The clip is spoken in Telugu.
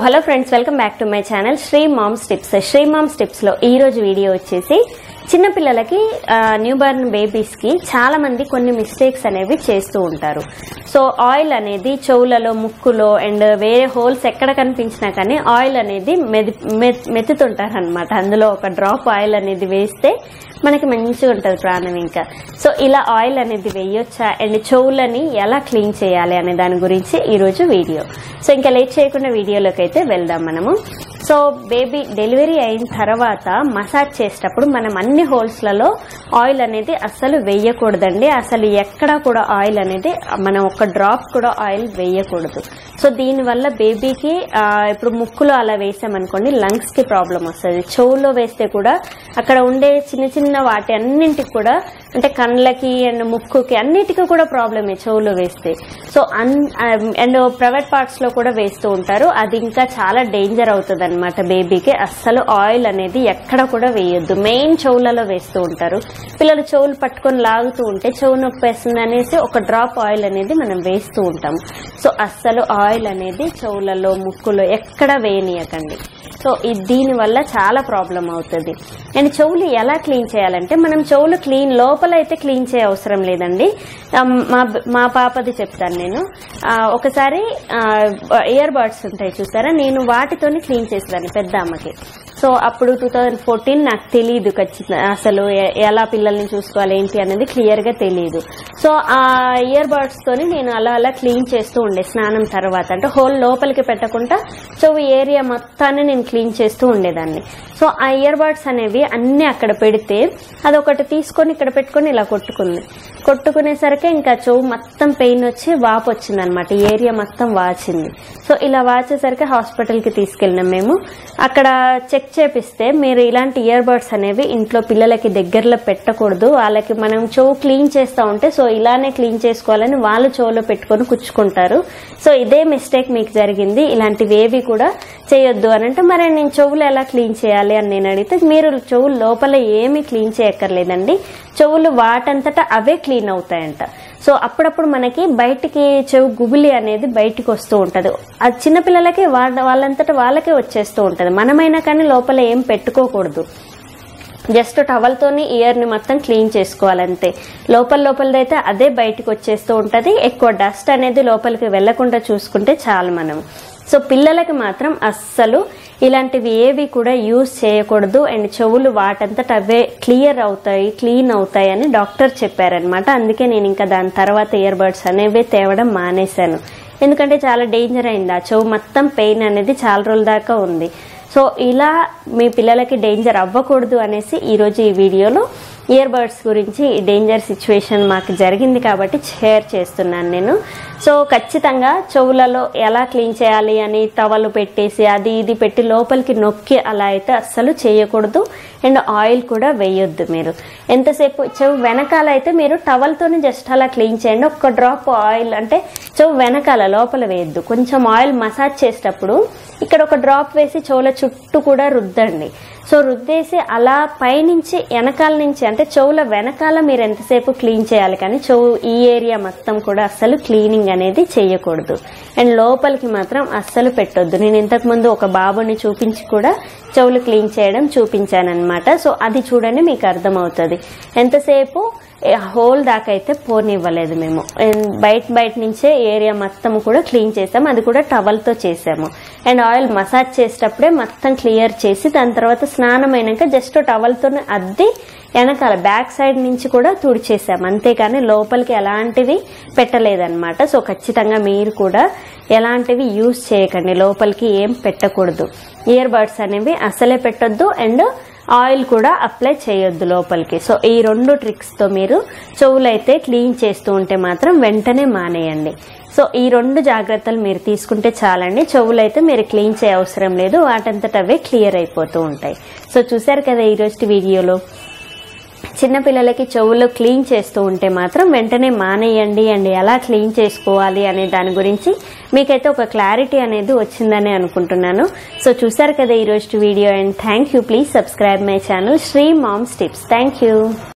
Hello friends, welcome back to my channel Sri moms tips. Sri moms tips లో ఈ రోజు వీడియో వచ్చేసి చిన్నపిల్లలకి న్యూ బార్న్ బేబీస్ కి చాలా మంది కొన్ని మిస్టేక్స్ అనేవి చేస్తూ ఉంటారు. సో ఆయిల్ అనేది చెవులలో, ముక్కులో అండ్ వేరే హోల్స్ ఎక్కడ కనిపించినా కానీ ఆయిల్ అనేది మెత్తుతుంటారు అనమాట. అందులో ఒక డ్రాప్ ఆయిల్ అనేది వేస్తే మనకి మంచిగా ఉంటుంది ప్రాణం. ఇంకా సో ఇలా ఆయిల్ అనేది వేయొచ్చా అండ్ చెవులని ఎలా క్లీన్ చేయాలి అనే దాని గురించి ఈరోజు వీడియో. సో ఇంకా లేట్ చేయకుండా వీడియోలోకి అయితే వెళ్దాం మనము. సో బేబీ డెలివరీ అయిన తర్వాత మసాజ్ చేసేటప్పుడు మనం అన్ని హోల్స్లలో ఆయిల్ అనేది అస్సలు వేయకూడదండి. అసలు ఎక్కడా కూడా ఆయిల్ అనేది మనం ఒక డ్రాప్ కూడా ఆయిల్ వేయకూడదు. సో దీనివల్ల బేబీకి ఇప్పుడు ముక్కులో అలా వేసామనుకోండి లంగ్స్ కి ప్రాబ్లం వస్తుంది. చెవులో వేస్తే కూడా అక్కడ ఉండే చిన్న చిన్న వాటి అన్నింటికి కూడా, అంటే కళ్ళకి అండ్ ముక్కుకి అన్నిటికీ కూడా ప్రాబ్లమే చెవులో వేస్తే. సో అండ్ ప్రైవేట్ పార్ట్స్ లో కూడా వేస్తూ ఉంటారు. అది ఇంకా చాలా డేంజర్ అవుతుంది అనమాట బేబీకి. అస్సలు ఆయిల్ అనేది ఎక్కడ కూడా వేయొద్దు. మెయిన్ చెవులలో వేస్తూ ఉంటారు. పిల్లలు చెవులు పట్టుకొని లాగుతూ ఉంటే చెవు నొప్పి వేస్తుంది అనేసి ఒక డ్రాప్ ఆయిల్ అనేది మనం వేస్తూ ఉంటాం. సో అస్సలు ఆయిల్ అనేది చెవులలో, ముక్కులో ఎక్కడ వేయనీయకండి. సో దీని వల్ల చాలా ప్రాబ్లం అవుతుంది. అండ్ చెవులు ఎలా క్లీన్ చేయాలంటే, మనం చెవులు క్లీన్ లోపల అయితే క్లీన్ చేయ అవసరం లేదండి. మా పాపది చెప్తాను నేను. ఒకసారి ఇయర్ బడ్స్ ఉంటాయి చూసారా, నేను వాటితోనే క్లీన్ చేసేదాన్ని పెద్ద అమ్మకి. సో అప్పుడు 2014 నాకు తెలియదు ఖచ్చితంగా అసలు ఎలా పిల్లల్ని చూసుకోవాలి ఏంటి అనేది క్లియర్ గా తెలియదు. సో ఆ ఇయర్ బడ్స్ తోని నేను అలా క్లీన్ చేస్తూ ఉండే స్నానం తర్వాత. అంటే హోల్ లోపలికి పెట్టకుండా చెవు ఏరియా మొత్తాన్ని నేను క్లీన్ చేస్తూ ఉండేదాన్ని. సో ఆ ఇయర్ బడ్స్ అనేవి అన్ని అక్కడ పెడితే అదొకటి తీసుకొని ఇక్కడ పెట్టుకొని ఇలా కొట్టుకునేసరికి ఇంకా చెవు మొత్తం పెయిన్ వచ్చి వాపు వచ్చింది అనమాట. ఏరియా మొత్తం వాచింది. సో ఇలా వాచేసరికి హాస్పిటల్ కి తీసుకెళ్ళినాం మేము. అక్కడ చెక్ చేపిస్తే మీరు ఇలాంటి ఇయర్ బడ్స్ అనేవి ఇంట్లో పిల్లలకి దగ్గరలో పెట్టకూడదు. వాళ్ళకి మనం చెవు క్లీన్ చేస్తా ఉంటే సో ఇలానే క్లీన్ చేసుకోవాలని వాళ్ళు చెవులో పెట్టుకొని కుచ్చుకుంటారు. సో ఇదే మిస్టేక్ మీకు జరిగింది. ఇలాంటివి ఏవి కూడా చేయొద్దు అని అంటే, మరి నేను చెవులు ఎలా క్లీన్ చేయాలి అని నేను అడిగితే, మీరు చెవులు లోపల ఏమీ క్లీన్ చేయక్కర్లేదండి. చెవులు వాటంతటా అవే క్లీన్ అవుతాయంట. సో అప్పుడప్పుడు మనకి బయటికి చెవు గుబులి అనేది బయటికి వస్తూ ఉంటది. అది చిన్నపిల్లలకి వాళ్ళంతటా వాళ్ళకే వచ్చేస్తూ ఉంటది. మనమైనా కానీ లోపల ఏం పెట్టుకోకూడదు. జస్ట్ టవల్తోని ఇయర్ ని మొత్తం క్లీన్ చేసుకోవాలంతే. లోపలదైతే అదే బయటికి వచ్చేస్తూ ఉంటది. ఎక్కువ డస్ట్ అనేది లోపలికి వెళ్లకుండా చూసుకుంటే చాలు మనం. సో పిల్లలకి మాత్రం అస్సలు ఇలాంటివి ఏవి కూడా యూజ్ చేయకూడదు. అండ్ చెవులు వాటంతట అవే క్లీన్ అవుతాయి అని డాక్టర్ చెప్పారనమాట. అందుకే నేను ఇంకా దాని తర్వాత ఇయర్ బడ్స్ అనేవి తేవడం మానేశాను. ఎందుకంటే చాలా డేంజర్ అయింది. ఆ చెవు మొత్తం పెయిన్ అనేది చాలా రోజుల దాకా ఉంది. సో ఇలా మీ పిల్లలకి డేంజర్ అవ్వకూడదు అనేసి ఈరోజు ఈ వీడియోలో ఇయర్ బడ్స్ గురించి డేంజర్ సిచ్యువేషన్ మాకు జరిగింది కాబట్టి షేర్ చేస్తున్నాను నేను. సో ఖచ్చితంగా చెవులలో ఎలా క్లీన్ చేయాలి అని టవల్ పెట్టేసి అది ఇది పెట్టి లోపలికి నొక్కి అలా అయితే అస్సలు చేయకూడదు. అండ్ ఆయిల్ కూడా వేయొద్దు. మీరు ఎంతసేపు చెవు వెనకాల అయితే మీరు టవల్తోనే జస్ట్ అలా క్లీన్ చేయండి. ఒక్క డ్రాప్ ఆయిల్ అంటే చెవు వెనకాల, లోపల వేయద్దు. కొంచెం ఆయిల్ మసాజ్ చేసేటప్పుడు ఇక్కడ ఒక డ్రాప్ వేసి చెవుల చుట్టూ కూడా రుద్దండి. సో రుద్దేసి అలా పైనుంచి వెనకాల నుంచి, అంటే చెవుల వెనకాల మీరు ఎంతసేపు క్లీన్ చేయాలి కానీ చెవు ఈ ఏరియా మొత్తం కూడా అస్సలు క్లీనింగ్ అనేది చేయకూడదు. అండ్ లోపలికి మాత్రం అస్సలు పెట్టొద్దు. నేను ఇంతకు ముందు ఒక బాబుని చూపించి కూడా చెవులు క్లీన్ చేయడం చూపించానమాట. సో అది చూడండి, మీకు అర్థమవుతుంది. ఎంతసేపు హోల్ దాకా అయితే పోనివ్వలేదు మేము. బయట నుంచే ఏరియా మొత్తం కూడా క్లీన్ చేసాము. అది కూడా టవల్తో చేసాము. అండ్ ఆయిల్ మసాజ్ చేసేటప్పుడే మొత్తం క్లియర్ చేసి దాని తర్వాత స్నానం అయినాక జస్ట్ టవల్తోనే అద్ది వెనకాల బ్యాక్ సైడ్ నుంచి కూడా తుడిచేసాము. అంతేకాని లోపలికి ఎలాంటివి పెట్టలేదన్నమాట. సో ఖచ్చితంగా మీరు కూడా ఎలాంటివి యూజ్ చేయకండి. లోపలికి ఏం పెట్టకూడదు. ఇయర్ బడ్స్ అనేవి అసలే పెట్టొద్దు. అండ్ ఆయిల్ కూడా అప్లై చేయొద్దు లోపలికి. సో ఈ 2 ట్రిక్స్ తో మీరు చెవులైతే క్లీన్ చేస్తూ ఉంటే మాత్రం వెంటనే మానేయండి. సో ఈ 2 జాగ్రత్తలు మీరు తీసుకుంటే చాలండి. చెవులైతే మీరు క్లీన్ చేయ అవసరం లేదు. వాటంతట అవే క్లియర్ అయిపోతూ ఉంటాయి. సో చూసారు కదా ఈరోజు వీడియోలో. చిన్నపిల్లలకి చెవులు క్లీన్ చేస్తూ ఉంటే మాత్రం వెంటనే మానేయండి. అండ్ ఎలా క్లీన్ చేసుకోవాలి అనే దాని గురించి మీకైతే ఒక క్లారిటీ అనేది వచ్చిందని అనుకుంటున్నాను. సో చూసారు కదా ఈరోజు video. And thank you. Please subscribe my channel Sri moms tips. Thank you.